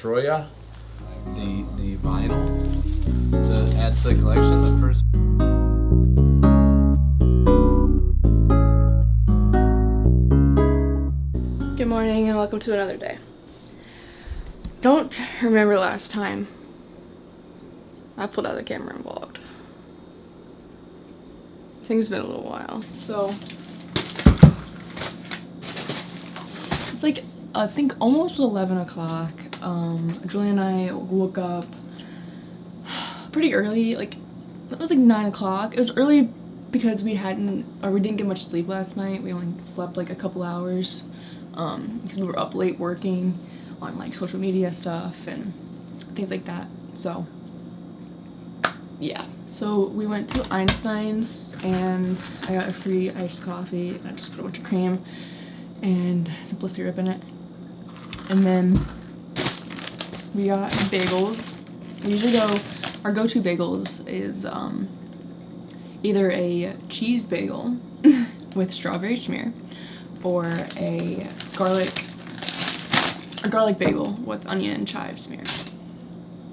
Troya, the vinyl, to add to the collection. The first. Good morning and welcome to another day. Don't remember last time I pulled out the camera and vlogged. I think it's been a little while. So it's like I think almost 11 o'clock. Julian and I woke up pretty early. Like it was like 9 o'clock. It was early because we didn't get much sleep last night. We only slept like a couple hours. Because we were up late working on like social media stuff and things like that. So yeah. So we went to Einstein's and I got a free iced coffee and I just put a bunch of cream and simple syrup in it. And then we got bagels. We usually our go-to bagels is either a cheese bagel with strawberry schmear or a garlic bagel with onion and chive smear.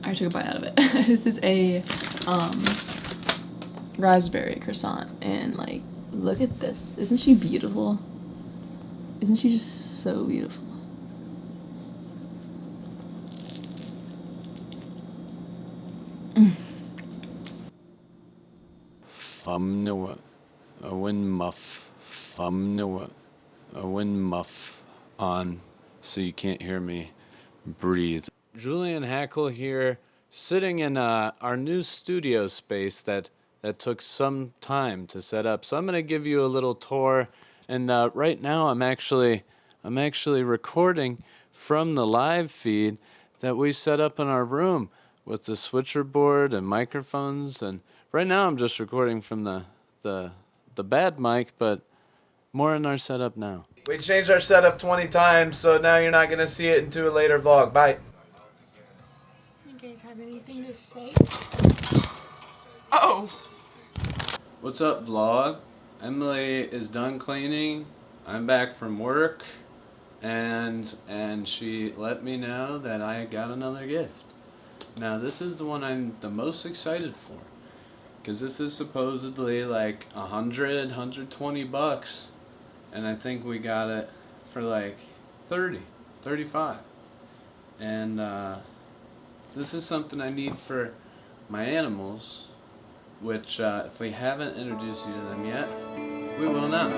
I took a bite out of it. This is a raspberry croissant, and like, look at this. Isn't she beautiful? Isn't she just so beautiful? Fum Noah, Owen Muff, Fum Noah. Owen Muff on so you can't hear me breathe. Julian Hackle here, sitting in our new studio space that took some time to set up. So I'm going to give you a little tour, and right now I'm actually recording from the live feed that we set up in our room with the switcher board and microphones. And right now I'm just recording from the bad mic, but more in our setup now. We changed our setup 20 times, so now you're not going to see it into a later vlog. Bye. You guys have anything to say? Oh! What's up, vlog? Emily is done cleaning. I'm back from work, and she let me know that I got another gift. Now, this is the one I'm the most excited for, because this is supposedly like $120. And I think we got it for like 35. And this is something I need for my animals, which if we haven't introduced you to them yet, we will now.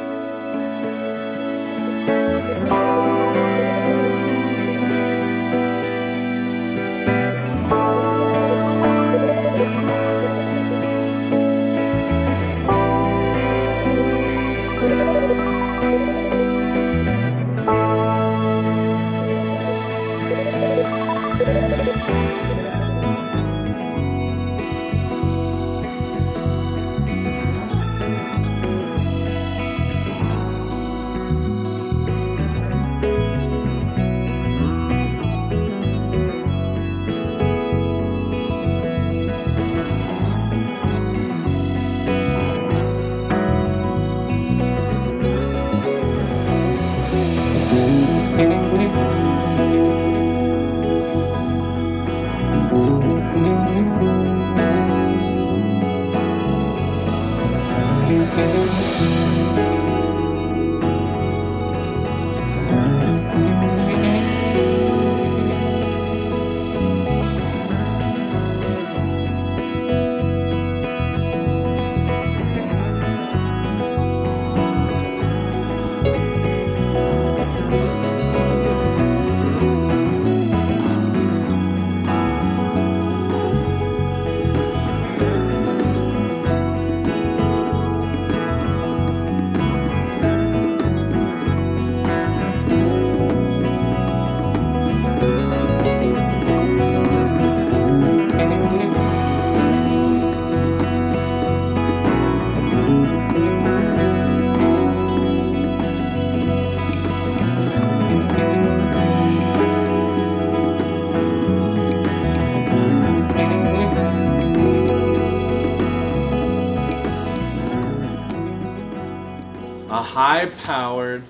a high-powered,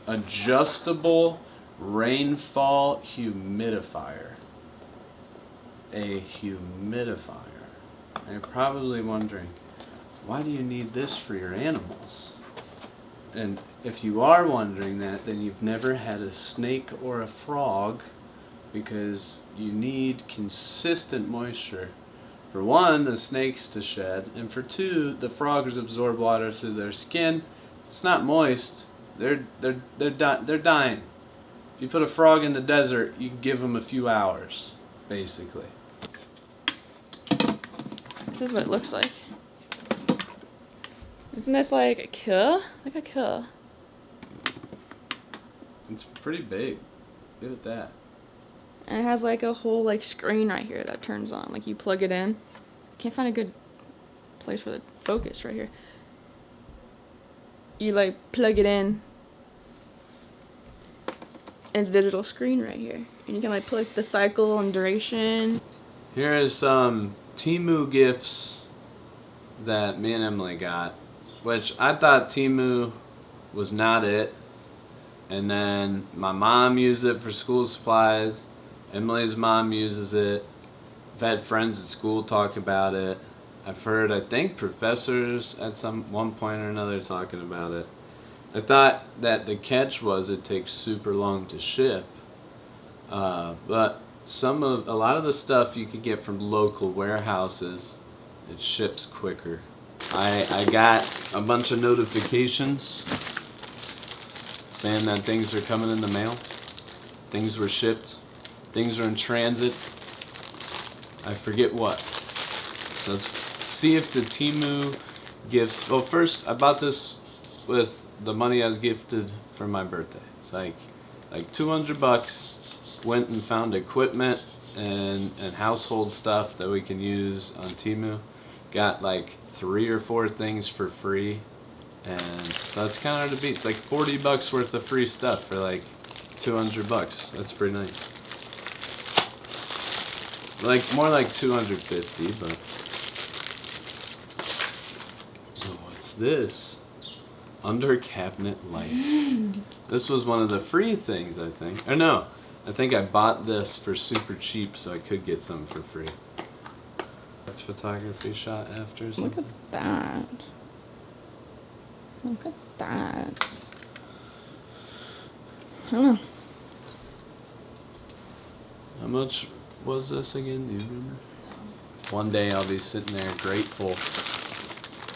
adjustable rainfall humidifier. a humidifier. And you're probably wondering, why do you need this for your animals? And if you are wondering that, then you've never had a snake or a frog, because you need consistent moisture. For one, the snakes to shed, and for two, the frogs absorb water through their skin. It's not moist. They're dying. If you put a frog in the desert, you can give them a few hours, basically. This is what it looks like. Isn't this like a kill? Like a kill. It's pretty big. Give it that. And it has like a whole like screen right here that turns on. Like you plug it in. Can't find a good place for the focus right here. You like plug it in. And it's a digital screen right here. And you can like put the cycle and duration. Here is some Temu gifts that me and Emily got, which I thought Temu was not it. And then my mom used it for school supplies. Emily's mom uses it. I've had friends at school talk about it. I've heard, I think, professors at one point or another talking about it. I thought that the catch was it takes super long to ship. But a lot of the stuff you could get from local warehouses, it ships quicker. I got a bunch of notifications saying that things are coming in the mail. Things were shipped. Things are in transit. I forget what. So let's see if the Temu gifts. Well, first, I bought this with the money I was gifted for my birthday. It's like $200. Went and found equipment and household stuff that we can use on Temu. Got like 3 or 4 things for free. And so it's kind of hard to beat. It's like $40 worth of free stuff for like $200. That's pretty nice. Like more like 250, but oh, what's this? Under cabinet lights. This was one of the free things, I think. Or no, I think I bought this for super cheap so I could get some for free. That's photography shot after something. Look at that. Look at that. I don't know. How much was this again? Do you remember? One day I'll be sitting there grateful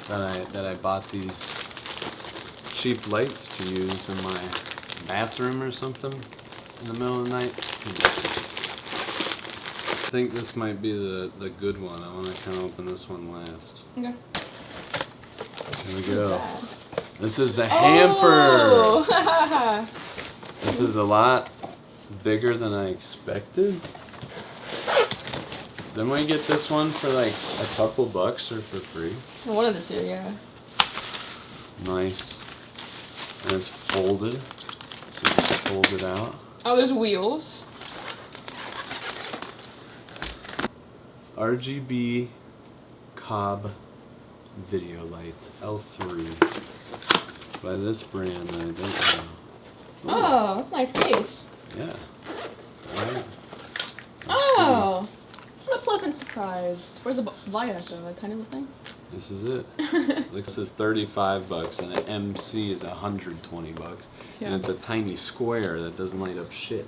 that I bought these cheap lights to use in my bathroom or something in the middle of the night. I think this might be the good one. I want to kind of open this one last. Okay. Here we go. This is the hamper. Oh. This is a lot bigger than I expected. Then we get this one for like a couple bucks or for free. One of the two, yeah. Nice. And it's folded. So you just fold it out. Oh, there's wheels. RGB Cobb video lights L3 by this brand I don't know. Ooh. Oh, that's a nice case. Yeah. Alright. Oh, what a pleasant surprise. Where's the light at though? A tiny little thing? This is it. This is $35 and an MC is $120. Yeah. And it's a tiny square that doesn't light up shit.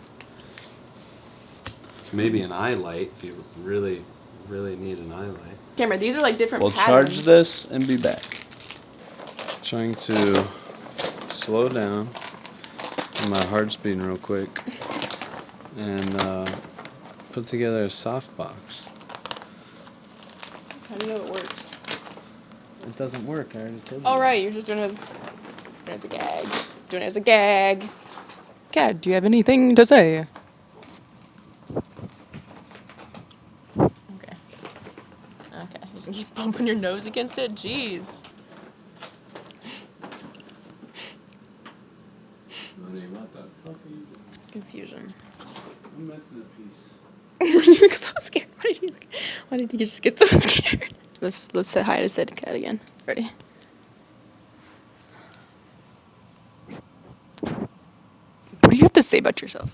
It's maybe an eye light if you really need an eye light. Cameron, these are like different We'll patterns. charge this and be back. Trying to slow down. My heart's beating real quick. And put together a softbox. How do you know it works? It doesn't work, I already told you. All right, you're just doing it as a gag. Doing it as a gag. Cat, do you have anything to say? Okay. Okay, you just keep bumping your nose against it? Jeez. Honey, what the fuck are you doing? Confusion. I'm missing a piece. Why did you look so scared? Why did you just get so scared? Let's say hi to said cat again. Ready? What do you have to say about yourself?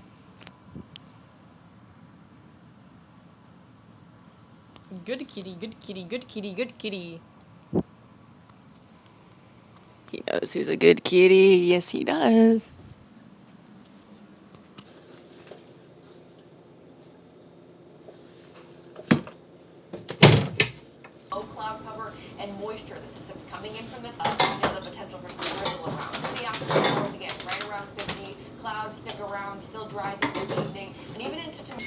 Good kitty, good kitty, good kitty, good kitty. He knows who's a good kitty. Yes, he does. Low cloud cover and moisture. The system's coming in from the south. You know, the potential for some drizzle around. So the afternoon, again, right around 50. Clouds stick around, still dry through the evening, and even into tomorrow.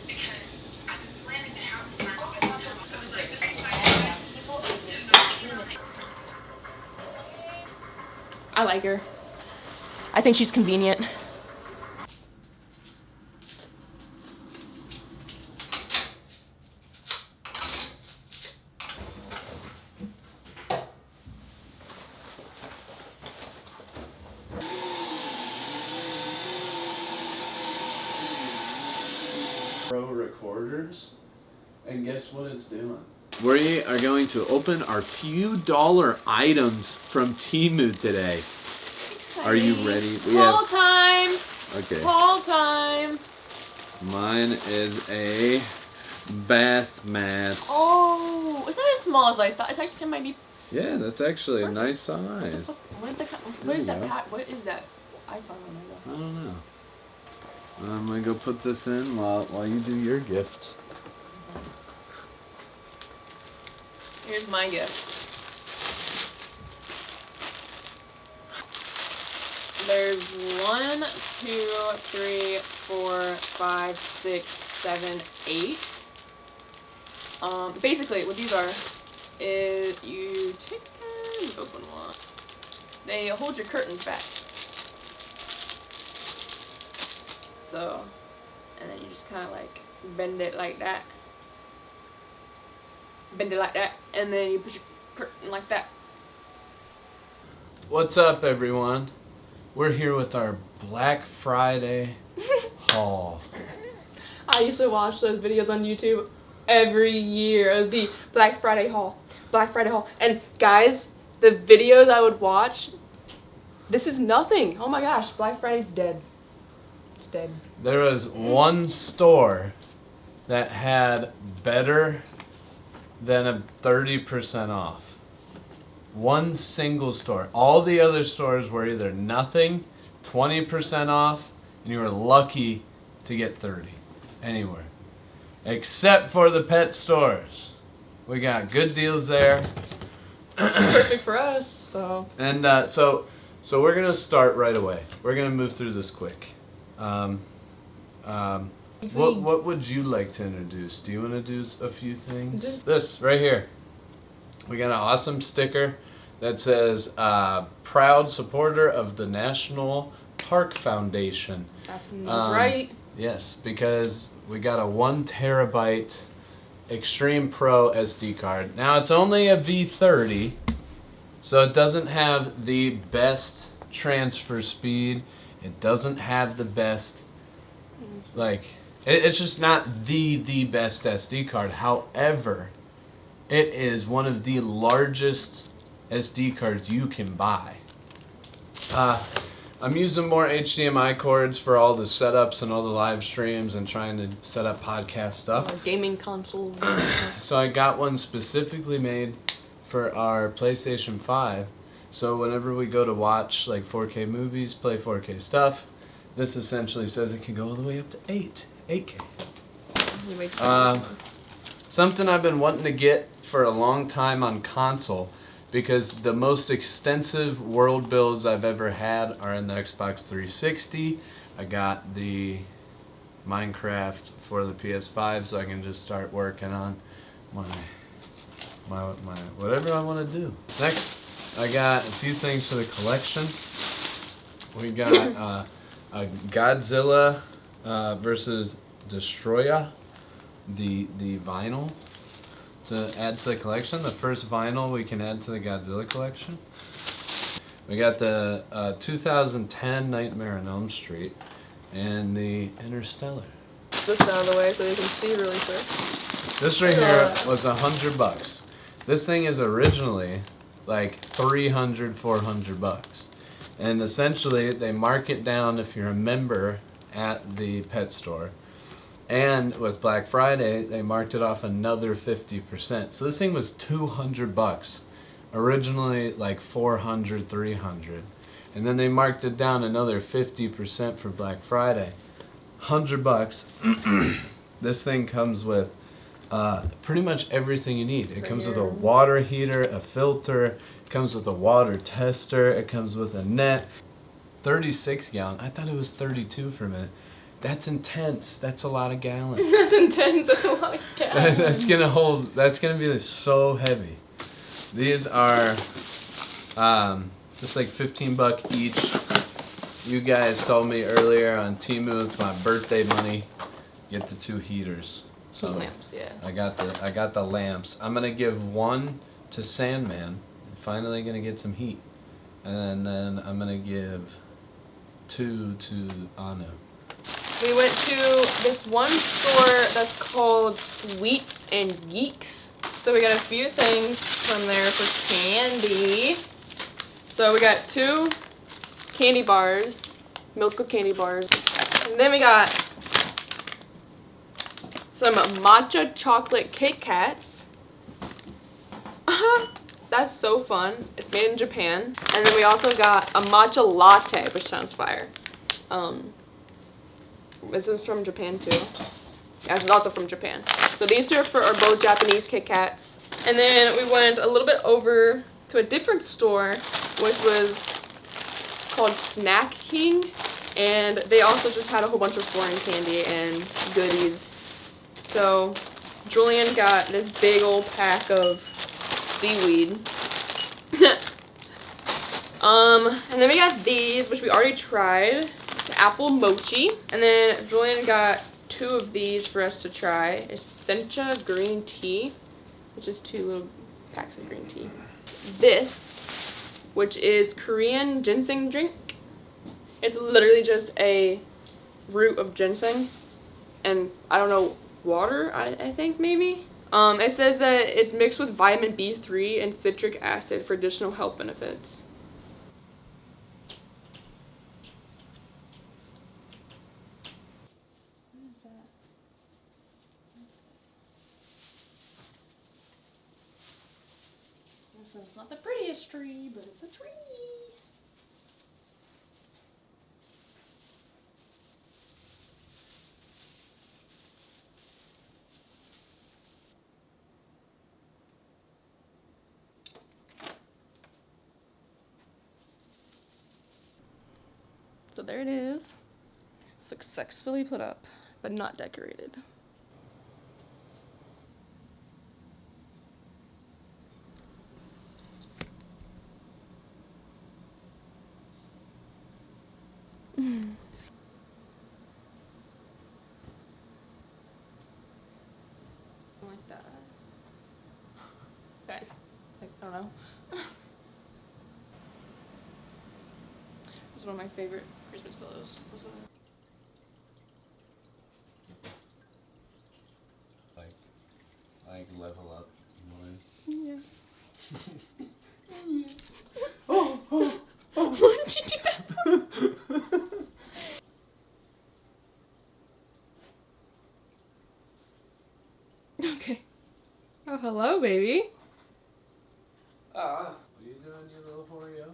Because I'm planning to have this time. I was like, this is my people. I like her. I think she's convenient. Pro recorders, and guess what it's doing? We are going to open our few dollar items from Temu today. Exciting. Are you ready? Haul time! Okay. Haul time! Mine is a bath mat. Oh, it's not as small as I thought. It's actually might be. Yeah, that's actually a nice size. What is that? What is that? iPhone? I don't know. I'm gonna go put this in while you do your gift. Here's my gifts. There's 1, 2, 3, 4, 5, 6, 7, 8. Basically, what these are is you take them, you open one. They hold your curtains back. So, and then you just kind of like bend it like that. Bend it like that, and then you push your curtain like that. What's up, everyone? We're here with our Black Friday haul. I used to watch those videos on YouTube every year. It would be Black Friday haul, Black Friday haul. And guys, the videos I would watch, this is nothing. Oh my gosh, Black Friday's dead. It's dead. There was one store that had better than a 30% off. One single store. All the other stores were either nothing, 20% off, and you were lucky to get 30 anywhere. Except for the pet stores. We got good deals there. Perfect for us, so. And so we're gonna start right away. We're gonna move through this quick. What would you like to introduce? Do you want to do a few things? This right here. We got an awesome sticker that says proud supporter of the National Park Foundation. That's right. Yes, because we got a 1 terabyte Extreme Pro SD card. Now it's only a V30, so it doesn't have the best transfer speed. It doesn't have the best, like, it's just not the best SD card. However, it is one of the largest SD cards you can buy. I'm using more HDMI cords for all the setups and all the live streams and trying to set up podcast stuff. Gaming console. So I got one specifically made for our PlayStation 5. So whenever we go to watch like 4K movies, play 4K stuff, this essentially says it can go all the way up to 8K. Something I've been wanting to get for a long time on console, because the most extensive world builds I've ever had are in the Xbox 360. I got the Minecraft for the PS5, so I can just start working on my whatever I want to do. Next, I got a few things for the collection. We got a Godzilla versus Destroya, the vinyl to add to the collection. The first vinyl we can add to the Godzilla collection. We got the 2010 Nightmare on Elm Street and the Interstellar. This out of the way so you can see really quick. This right here was $100. This thing is originally like $300, $400. And essentially they mark it down if you're a member at the pet store. And with Black Friday, they marked it off another 50%. So this thing was $200. Originally like 400, 300. And then they marked it down another 50% for Black Friday. $100. This thing comes with pretty much everything you need. It comes with a water heater, a filter, it comes with a water tester, it comes with a net. 36 gallon. I thought it was 32 for a minute. That's intense. That's a lot of gallons. That's intense. That's a lot of gallons. That's gonna be so heavy. These are just like $15 each. You guys saw me earlier on Temu. It's my birthday money. Get the 2 heaters. So lamps, yeah. I got the lamps. I'm gonna give one to Sandman. I'm finally gonna get some heat. And then I'm gonna give 2 to Anu. We went to this one store that's called Sweets and Geeks. So we got a few things from there for candy. So we got 2 candy bars, Milka candy bars. And then we got some matcha chocolate Kit Kats. That's so fun. It's made in Japan. And then we also got a matcha latte, which sounds fire. This is from Japan too. Yeah, this is also from Japan. So these 2 are both Japanese Kit Kats. And then we went a little bit over to a different store, which was called Snack King. And they also just had a whole bunch of foreign candy and goodies. So Julian got this big old pack of seaweed. And then we got these, which we already tried. It's apple mochi. And then Julian got 2 of these for us to try. It's sencha green tea, which is 2 little packs of green tea. This, which is Korean ginseng drink. It's literally just a root of ginseng and I don't know, water, I think maybe. It says that it's mixed with vitamin B3 and citric acid for additional health benefits. What is that? This is not the prettiest tree, but it's a tree. So there it is, successfully put up, but not decorated. Like that. Guys, like, I don't know. This is one of my favorite Christmas pillows. Like level up noise. Yeah. Oh! Why did you do that? Okay. Oh, hello, baby. What are you doing, you little Oreo?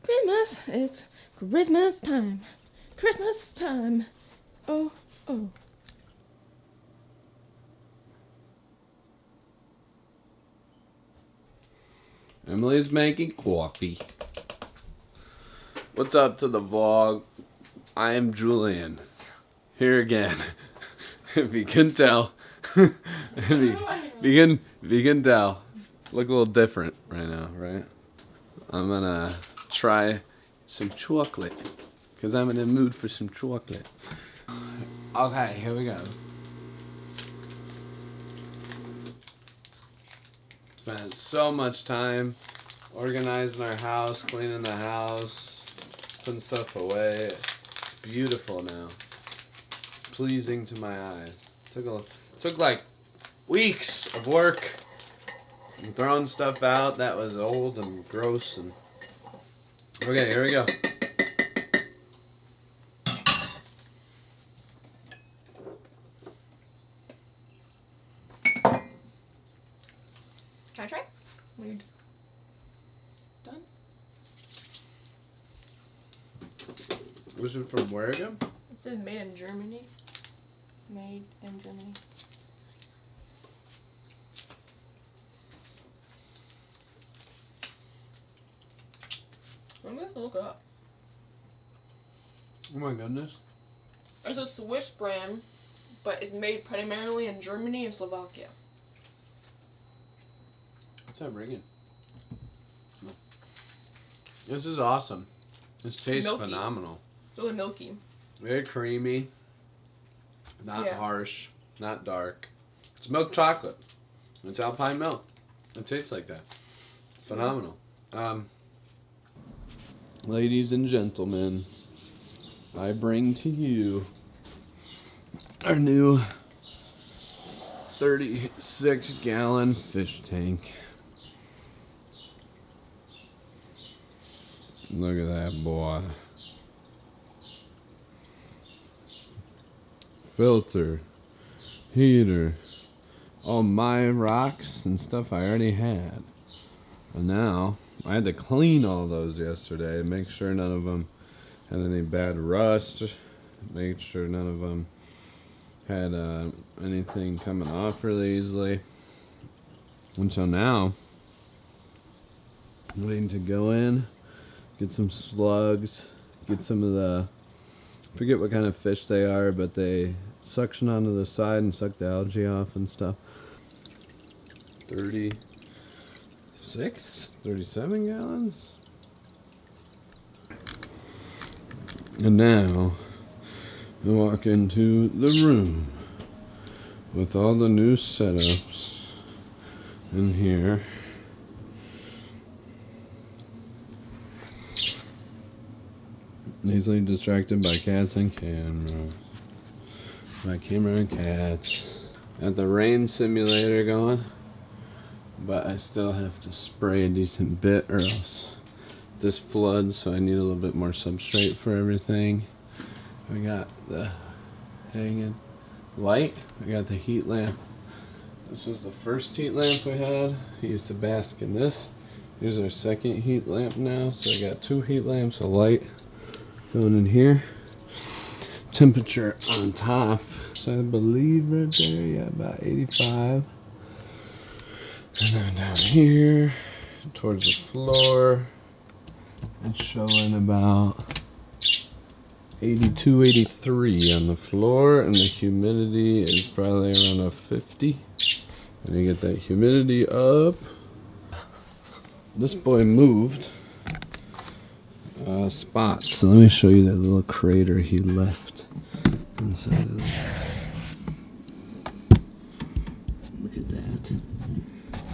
Christmas, it's Christmas time. Christmas time. Oh, oh. Emily's making coffee. What's up to the vlog? I am Julian. Here again. If you can tell. if you can tell. Look a little different right now, right? I'm gonna try some chocolate. Because I'm in the mood for some chocolate. Okay, here we go. Spent so much time organizing our house, cleaning the house, putting stuff away. It's beautiful now. It's pleasing to my eyes. Took like weeks of work I'm throwing stuff out that was old and gross and... Okay, here we go. Can I try? What are you done? This is from where again? It says made in Germany. Made in Germany. I'm gonna have to look it up. Oh my goodness. It's a Swiss brand, but it's made primarily in Germany and Slovakia. What's that ringing? This is awesome. This tastes Milky. phenomenal. It's really milky. Very creamy. Not Yeah. harsh. Not dark. It's milk chocolate. It's Alpine milk. It tastes like that. Phenomenal. Ladies and gentlemen, I bring to you our new 36-gallon fish tank. Look at that boy. Filter, heater, all my rocks and stuff I already had. And now I had to clean all those yesterday, make sure none of them had any bad rust, make sure none of them had anything coming off really easily. And so now I'm waiting to go in, get some slugs, get some of the, forget what kind of fish they are, but they suction onto the side and suck the algae off and stuff. 37 gallons. And now we walk into the room with all the new setups in here. Easily distracted by cats and camera. My camera and cats. Got the rain simulator going, but I still have to spray a decent bit or else this floods, so I need a little bit more substrate for everything. We got the hanging light. I got the heat lamp. This was the first heat lamp we had. I used to bask in this. Here's our second heat lamp now, so I got 2 heat lamps, a light going in here. Temperature on top, so I believe right there, yeah, about 85. And then down here, towards the floor, it's showing about 82, 83 on the floor, and the humidity is probably around a 50. And you get that humidity up. This boy moved spot, so let me show you that little crater he left inside of there. Look at that.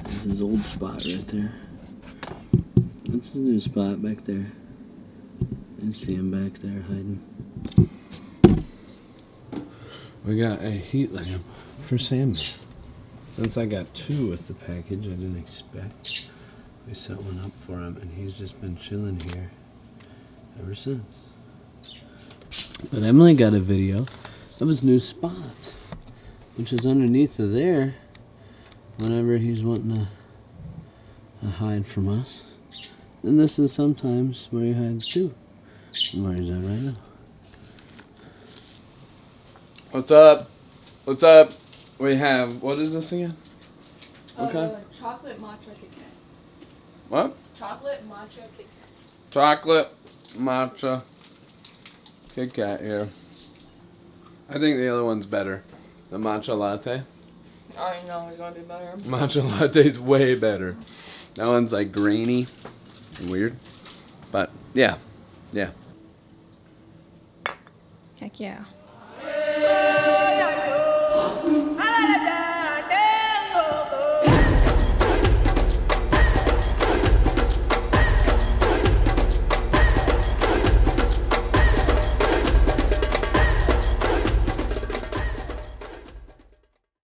There's his old spot right there. That's his new spot back there. You see him back there hiding. We got a heat lamp for Sammy. Since I got 2 with the package I didn't expect, we set one up for him and he's just been chilling here ever since. But Emily got a video of his new spot, which is underneath of there whenever he's wanting to hide from us. And this is sometimes where he hides too. And where he's at right now. What's up? What's up? We have, what is this again? Okay. Chocolate matcha Kit Kat. What? Chocolate matcha Kit Kat. Chocolate matcha Kit Kat here. I think the other one's better. The matcha latte. I already know it's gonna be better. Matcha latte's way better. That one's like grainy and weird. But yeah. Yeah. Heck yeah.